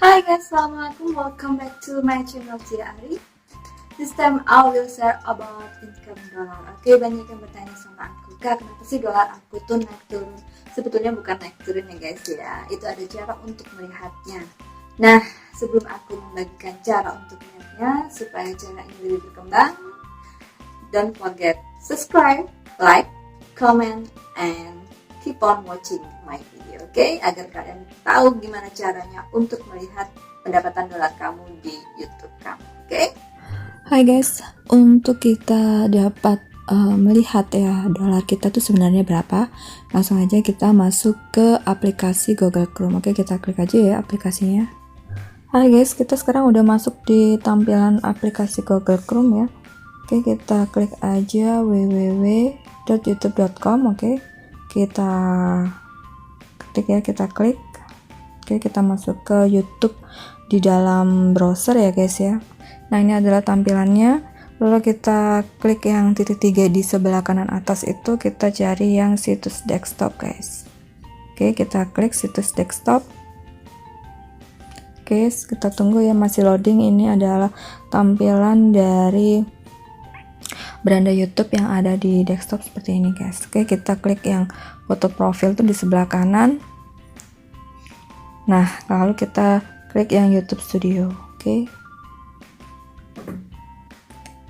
Hi guys, assalamualaikum. Welcome back to my channel Tia Ari. This time I will share about income dollar. Oke, banyak yang bertanya sama aku, Kak, kenapa sih dolar aku tuh naik turun? Sebetulnya bukan naik turun ya guys ya, itu ada cara untuk melihatnya. Nah, sebelum aku membagikan cara untuk melihatnya supaya cara ini lebih berkembang, don't forget subscribe, like, comment, and keep on watching my video, oke? Agar kalian tahu gimana caranya untuk melihat pendapatan dolar kamu di YouTube kamu, oke? Hai guys, untuk kita dapat melihat ya dolar kita tuh sebenarnya berapa, langsung aja kita masuk ke aplikasi Google Chrome. Oke, kita klik aja ya aplikasinya. Hai guys, kita sekarang udah masuk di tampilan aplikasi Google Chrome ya. Oke, kita klik aja www.youtube.com. Oke, kita ketik ya, kita klik. Oke, kita masuk ke YouTube di dalam browser ya guys ya. Nah, ini adalah tampilannya. Lalu kita klik yang titik 3 di sebelah kanan atas itu, kita cari yang situs desktop guys. Oke, kita klik situs desktop. Oke, kita tunggu ya, masih loading. Ini adalah tampilan dari beranda YouTube yang ada di desktop seperti ini guys. Oke, kita klik yang foto profil tuh di sebelah kanan. Nah, lalu kita klik yang YouTube Studio. Oke,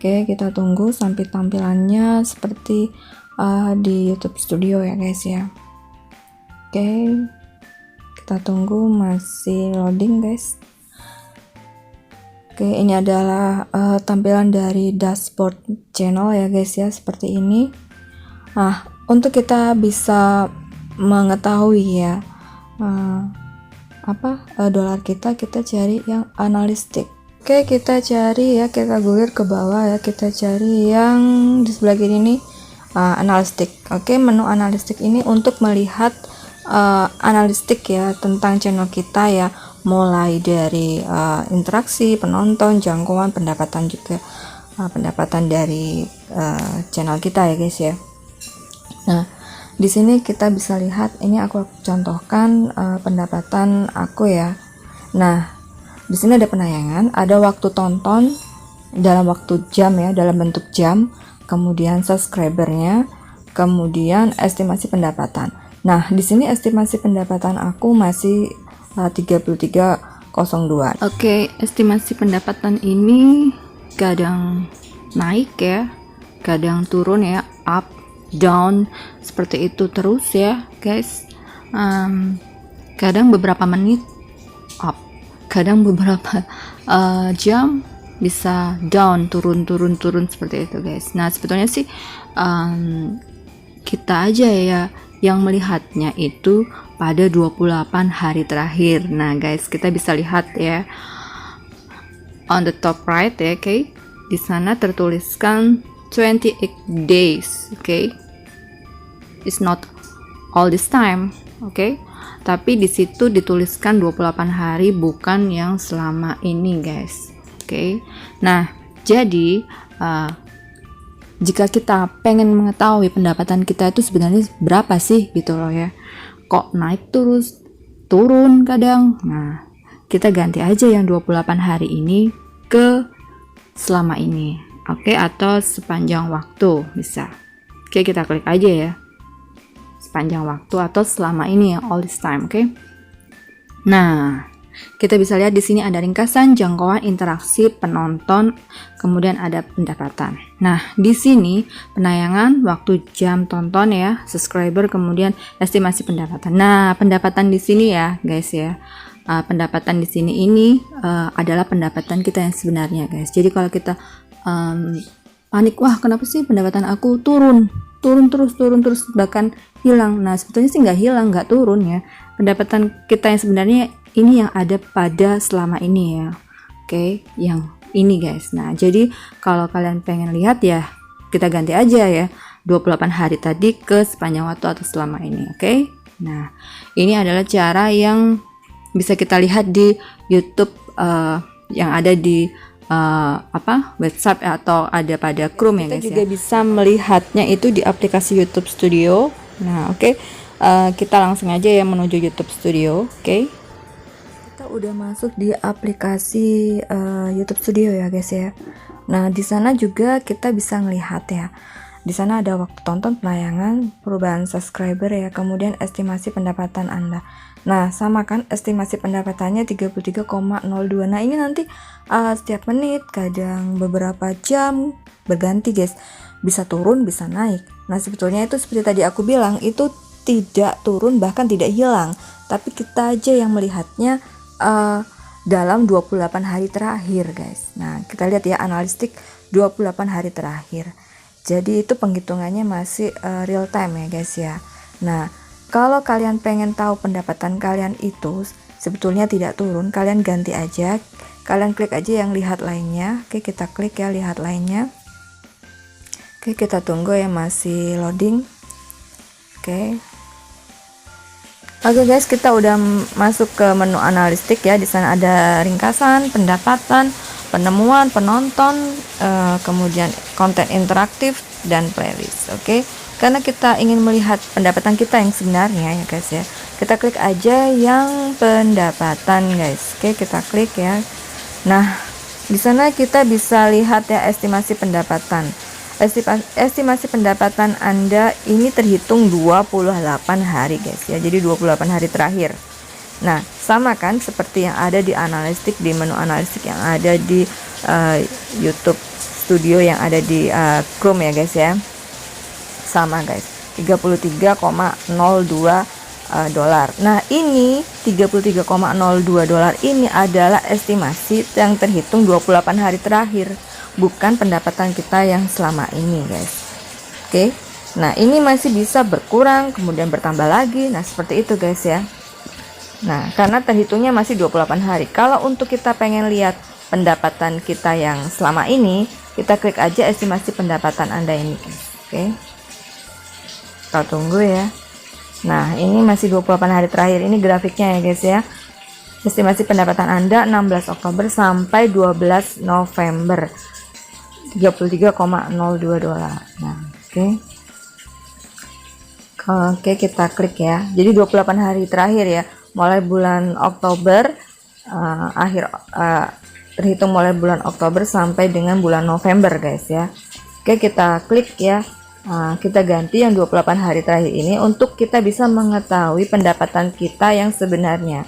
kita tunggu sampai tampilannya seperti di YouTube Studio ya guys ya. Oke, kita tunggu, masih loading guys. Oke, ini adalah tampilan dari dashboard channel ya guys ya, seperti ini. Nah, untuk kita bisa mengetahui ya dolar kita cari yang analistik. Oke, kita cari ya, kita gulir ke bawah ya, kita cari yang di sebelah kiri ini analistik. Oke, menu analistik ini untuk melihat analistik ya tentang channel kita ya, mulai dari interaksi, penonton, jangkauan, pendapatan juga, pendapatan dari channel kita ya guys ya. Nah, di sini kita bisa lihat, ini aku contohkan pendapatan aku ya. Nah, di sini ada penayangan, ada waktu tonton dalam waktu jam ya, dalam bentuk jam, kemudian subscribernya, kemudian estimasi pendapatan. Nah, di sini estimasi pendapatan aku masih 3302. Oke, estimasi pendapatan ini kadang naik ya, kadang turun ya, up, down, seperti itu terus ya guys. Kadang beberapa menit up, kadang beberapa jam bisa down, turun seperti itu guys. Nah, sebetulnya sih kita aja ya yang melihatnya itu pada 28 hari terakhir. Nah guys, kita bisa lihat ya on the top right ya, oke. Di sana tertuliskan 28 days, oke. It's not all this time, oke. Tapi di situ dituliskan 28 hari, bukan yang selama ini guys. Oke. Nah, jadi jika kita pengen mengetahui pendapatan kita itu sebenarnya berapa sih gitu loh ya, kok naik terus turun kadang. Nah, kita ganti aja yang 28 hari ini ke selama ini, oke, atau sepanjang waktu bisa. Oke, kita klik aja ya, sepanjang waktu atau selama ini ya, all this time, oke. Nah, kita bisa lihat di sini ada ringkasan, jangkauan, interaksi, penonton, kemudian ada pendapatan. Nah, di sini penayangan, waktu jam tonton ya, subscriber, kemudian estimasi pendapatan. Nah, pendapatan di sini ya, guys ya. Pendapatan di sini ini adalah pendapatan kita yang sebenarnya, guys. Jadi kalau kita panik, wah kenapa sih pendapatan aku turun terus bahkan hilang. Nah, sebetulnya sih nggak hilang, nggak turun ya. Pendapatan kita yang sebenarnya ini yang ada pada selama ini ya, oke, yang ini guys. Nah, jadi kalau kalian pengen lihat ya, kita ganti aja ya 28 hari tadi ke sepanjang waktu atau selama ini, oke. Nah, ini adalah cara yang bisa kita lihat di YouTube yang ada di website atau ada pada Chrome ya guys. Kita juga bisa melihatnya itu di aplikasi YouTube Studio. Nah, oke. Kita langsung aja ya menuju YouTube Studio, oke. kita udah masuk di aplikasi YouTube Studio ya guys ya. Nah, di sana juga kita bisa ngelihat ya. Di sana ada waktu tonton, penayangan, perubahan subscriber ya, kemudian estimasi pendapatan Anda. Nah, sama kan estimasi pendapatannya 33,02. Nah, ini nanti setiap menit, kadang beberapa jam berganti guys. Bisa turun, bisa naik. Nah, sebetulnya itu seperti tadi aku bilang, itu tidak turun bahkan tidak hilang, tapi kita aja yang melihatnya dalam 28 hari terakhir guys. Nah, kita lihat ya analistik 28 hari terakhir. Jadi itu penghitungannya masih real time ya guys ya. Nah, kalau kalian pengen tahu pendapatan kalian itu sebetulnya tidak turun, kalian ganti aja. Kalian klik aja yang lihat lainnya. Oke, kita klik ya lihat lainnya. Oke, kita tunggu ya masih loading. Oke. Oke guys, kita udah masuk ke menu analistik ya. Di sana ada ringkasan, pendapatan, penemuan, penonton, kemudian konten interaktif dan playlist. Oke. Karena kita ingin melihat pendapatan kita yang sebenarnya ya guys ya. Kita klik aja yang pendapatan guys. Oke, kita klik ya. Nah, di sana kita bisa lihat ya estimasi pendapatan. Estimasi pendapatan Anda ini terhitung 28 hari guys ya. Jadi 28 hari terakhir. Nah, sama kan seperti yang ada di analistik, di menu analistik yang ada di YouTube Studio yang ada di Chrome ya guys ya. Sama guys, 33,02 dolar. Nah, ini 33,02 dolar ini adalah estimasi yang terhitung 28 hari terakhir, bukan pendapatan kita yang selama ini guys. Oke. Nah, ini masih bisa berkurang kemudian bertambah lagi. Nah, seperti itu guys ya. Nah, karena terhitungnya masih 28 hari. Kalau untuk kita pengen lihat pendapatan kita yang selama ini, kita klik aja estimasi pendapatan Anda ini guys. Oke. Kita tunggu ya. Nah, ini masih 28 hari terakhir. Ini grafiknya ya guys ya. Estimasi pendapatan Anda 16 Oktober sampai 12 November. 33,02 dolar. Nah, oke, kita klik ya. Jadi 28 hari terakhir ya. Mulai bulan Oktober terhitung mulai bulan Oktober sampai dengan bulan November guys ya. Oke, kita klik ya. Kita ganti yang 28 hari terakhir ini untuk kita bisa mengetahui pendapatan kita yang sebenarnya.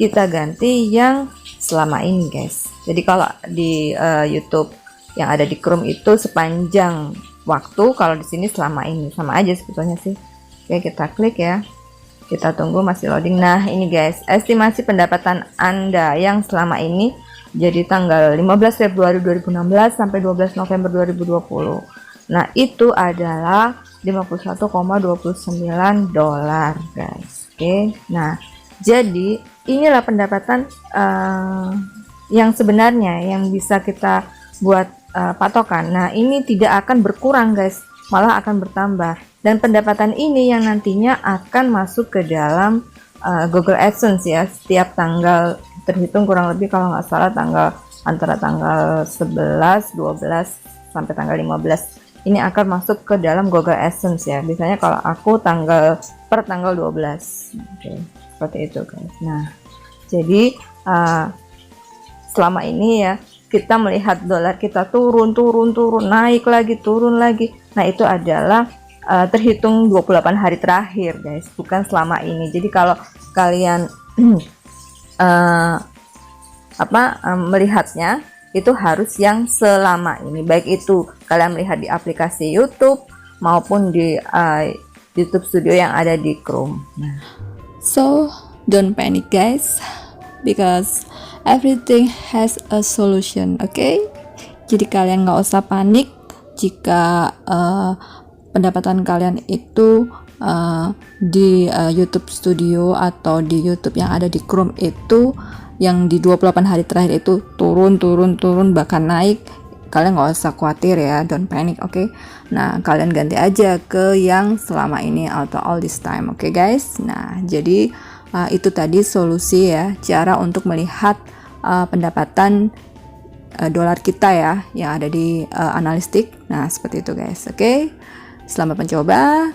Kita ganti yang selama ini guys. Jadi kalau di YouTube yang ada di Chrome itu sepanjang waktu, kalau di sini selama ini, sama aja sebetulnya sih. Oke, kita klik ya. Kita tunggu masih loading. Nah, ini guys, estimasi pendapatan Anda yang selama ini jadi tanggal 15 Februari 2016 sampai 12 November 2020. Nah, itu adalah 51,29 dolar guys. Oke. Nah, jadi inilah pendapatan yang sebenarnya yang bisa kita buat patokan. Nah, ini tidak akan berkurang guys, malah akan bertambah. Dan pendapatan ini yang nantinya akan masuk ke dalam Google AdSense ya. Setiap tanggal terhitung kurang lebih kalau nggak salah antara tanggal 11, 12 sampai tanggal 15. Ini akan masuk ke dalam Google AdSense ya. Biasanya kalau aku per tanggal 12. Oke, seperti itu guys. Nah, jadi selama ini ya kita melihat dolar kita turun, naik lagi, turun lagi. Nah, itu adalah terhitung 28 hari terakhir guys, bukan selama ini. Jadi kalau kalian melihatnya itu harus yang selama ini, baik itu kalian melihat di aplikasi YouTube maupun di YouTube Studio yang ada di Chrome. Nah. So don't panic guys, because everything has a solution, okay? Jadi kalian nggak usah panik jika pendapatan kalian itu di YouTube Studio atau di YouTube yang ada di Chrome itu yang di 28 hari terakhir itu turun bahkan naik. Kalian nggak usah khawatir ya, don't panic, okay? Nah, kalian ganti aja ke yang selama ini atau all this time, okay guys? Nah, jadi itu tadi solusi ya, cara untuk melihat pendapatan dolar kita ya yang ada di analistik. Nah, seperti itu guys, oke? Selamat mencoba.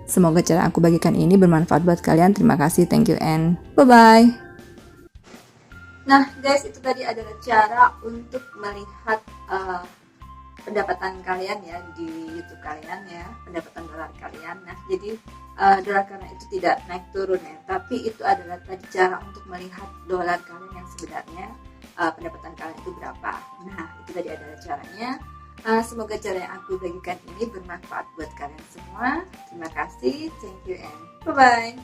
Semoga cara aku bagikan ini bermanfaat buat kalian. Terima kasih, thank you and bye bye. Nah guys, itu tadi adalah cara untuk melihat pendapatan kalian ya di YouTube kalian ya, pendapatan dolar kalian. Nah jadi dolar kalian itu tidak naik turun ya, tapi itu adalah tadi cara untuk melihat dolar kalian yang sebenarnya, pendapatan kalian itu berapa. Nah itu tadi adalah caranya. Semoga cara yang aku bagikan ini bermanfaat buat kalian semua. Terima kasih, thank you and bye bye.